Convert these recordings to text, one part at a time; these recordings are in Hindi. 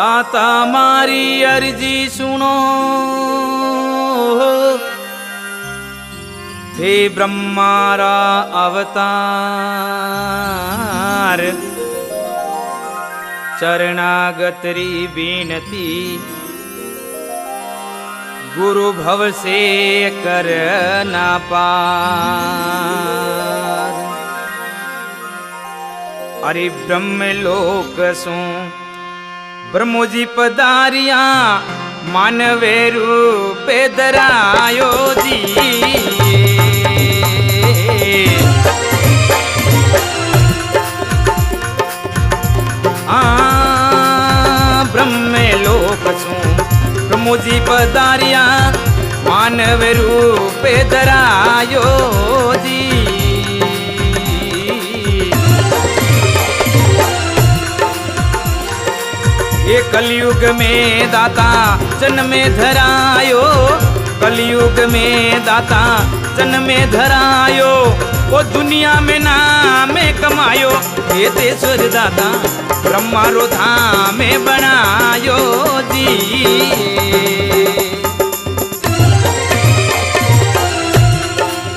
दाता मारी अर्जी सुनो, हे ब्रह्मारा अवतार। चरणागतरी बीनती, गुरु भव से कर ना पार। अरे ब्रह्म लोक सो ब्रह्मोजी पधारिया, मानवे रूपे धरायो जी। ब्रह्म लोक सो ब्रह्मोजी पधारिया, मानवे रूपे धरायो जी। ये कलयुग में दाता जन्म धरायो, कलयुग में दाता जन्म धरायो। वो दुनिया में नाम कमायो, ये तेश्वर दाता ब्रह्मारो धाम बनायो जी।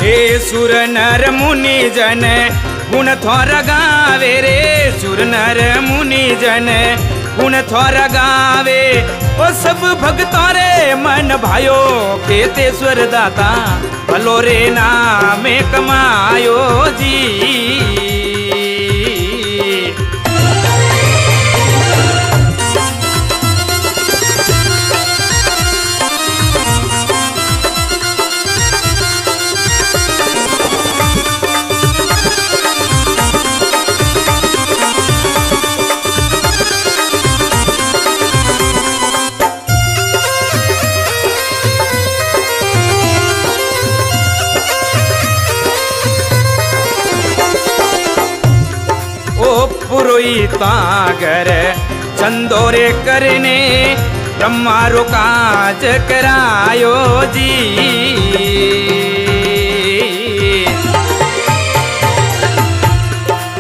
हे सुर नर मुनि जन गुण थोर गावे रे, सुर नर मुनि जन गुण थोर गावे। ओ सब भक्तों रे मन भायो, केतेश्वर दाता भलो रे नाम कमायो जी। पुरोहितागर चंदोरे करने, ब्रह्मारो काज करायो जी।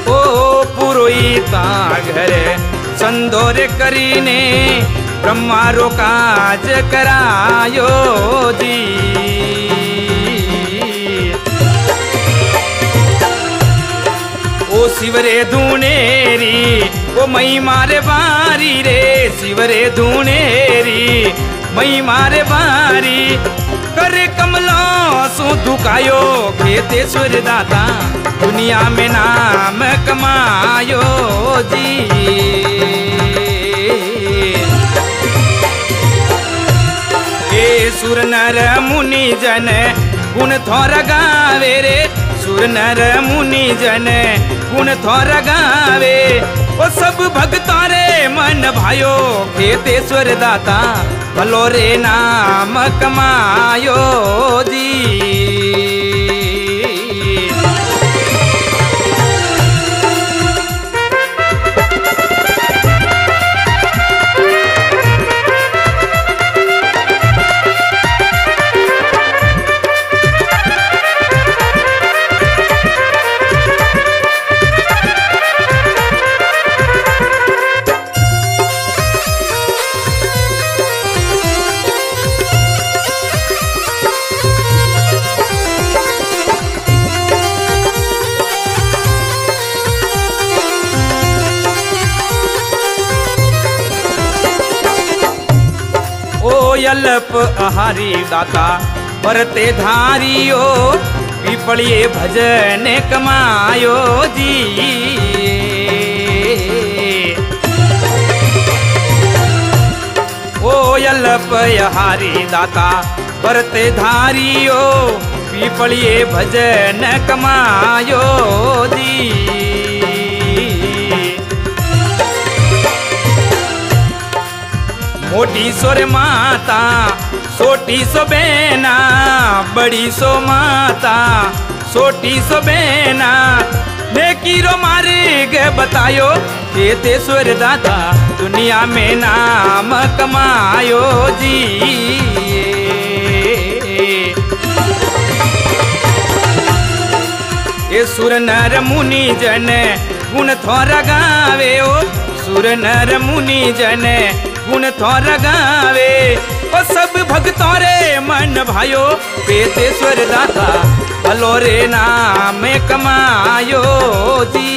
ओ पुरोहितागर चंदोरे करने, ब्रह्मारो काज करायो जी। ओ शिवरे धूणेरी ओ मई मारे बारी रे, शिवरे धूणेरी मई मारे बारी। करे कमला सो दुखायो, केतेश्वर दाता दुनिया में नाम कमायो जी। ए सुर नर मुनि जन गुण थोर गावे रे, सुर नर मुनि जन गुण थोर गावे। ओ सब भक्तों रे मन भायो, केतेश्वर दाता भलो रे नाम कमायो जी। अल्प आहारी दाता परते धारियो, पीपलिए भजन कमायो जी। ओ अल्प आहारी दाता परते धारियो, पीपलिए भजन कमायो जी। मोटी सोर माता सोटी सो बेना, बड़ी सो माता सोटी सो बेना। नेकीरो मार्ग बतायो, केतेश्वर दाता दुनिया में नाम कमायो जी। ये सुर नर मुनि जन गुण थोर गावे, ओ सुर नर मुनि जन गुण थोर गावे। ओ सब भक्तों रे मन भायो पेतेश्वर दाता भलो रे नाम कमायो जी।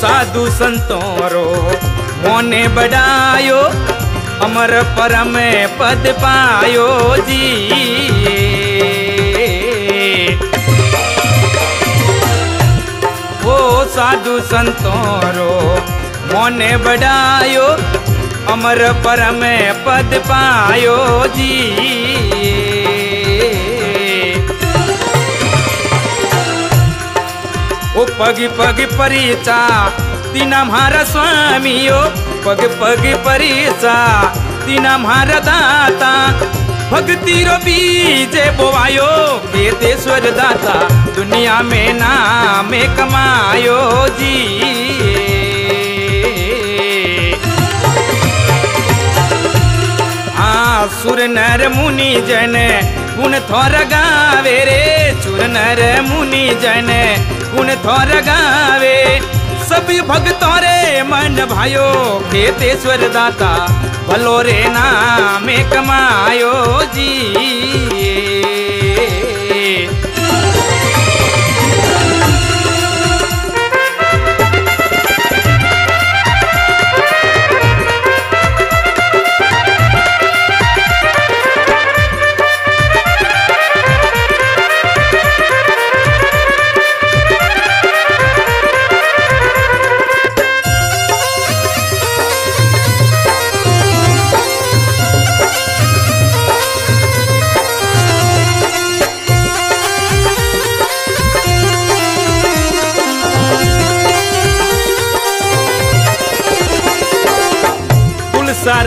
साधु संतों रो मोने बढ़ायो अमर परम पद पायो जी। ओ साधु संतों रो मोने बढ़ायो अमर परम पद पायो जी। ओ पग पग परिचा तीना म्हारा स्वामियो पग पग परिचा तीना म्हारा दाता भक्ति रो बीजे बोवायो पेतेश्वर दाता दुनिया में नाम कमायो जी। सुर नर मुनि जन गुण थोर गावे रे सुर नर मुनि जन गुण थोर गावे। सभी भक्तों रे मन भायो पेतेश्वर दाता भलो रे नाम कमायो जी।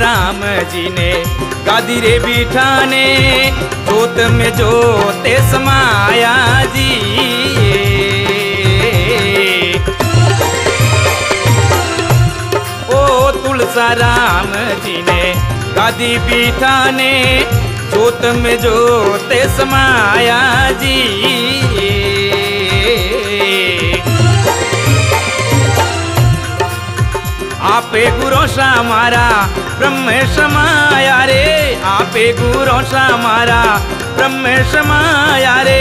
राम जी ने गादी रे बिठाने जोत में जोते समाया जी। ओ तुलसा राम जी ने गादी बिठाने जोत में जोते समाया जी। आपे गुरो सा मारा ब्रह्म समाया रे आपे गुरो सा मारा ब्रह्म समाया रे।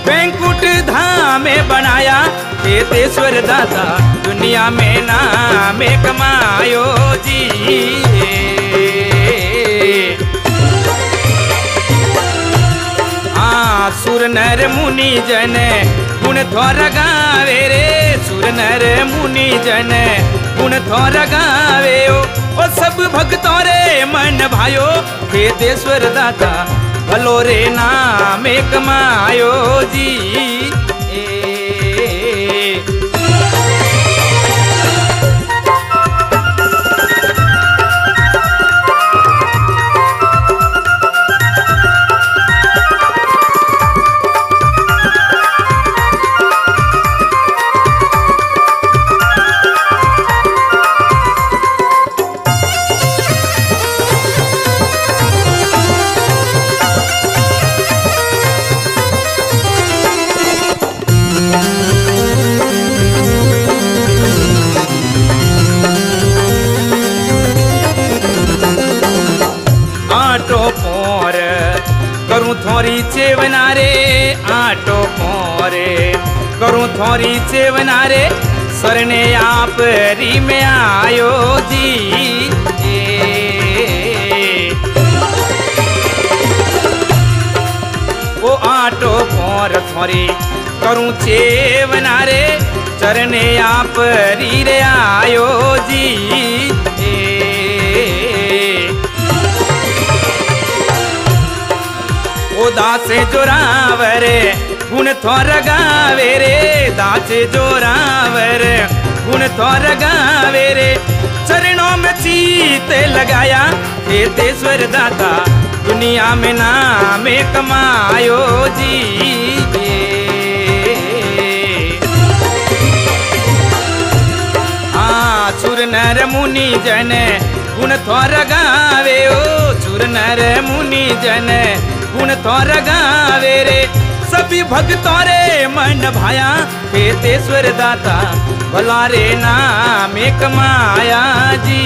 वैकुंठ धाम बनाया पेतेश्वर दाता दुनिया में नाम कमायो जी। सुर नर मुनि जन गुण थोर गावे रे सुर नर मुनि जन गुण थोर गावे। ओ सब भक्तों रे मन भायो पेतेश्वर दाता भलो रे नाम कमायो जी। करूं थोरी चेवना रे आटो पोरे करूं थोरी चेवना रे सरने आप री में आयो जी। ओ आटो पोर थोरी करूं चेवना रे चरने आप री रे आयो जी। ओ ओ दास जोरावर गुण थोर गावे रे, दास जोरावर गुण थोर गावे रे। चरणों में चीत लगाया खेतेश्वर दाता, दुनिया में नाम कमायो जी। सुर नर मुनि जन गुण थोर गावे, ओ सुर नर मुनि जन गुण थोर गावे रे। सभी भक्तों रे मन भाया खेतेश्वर दाता, भला रे नाम कमाया जी।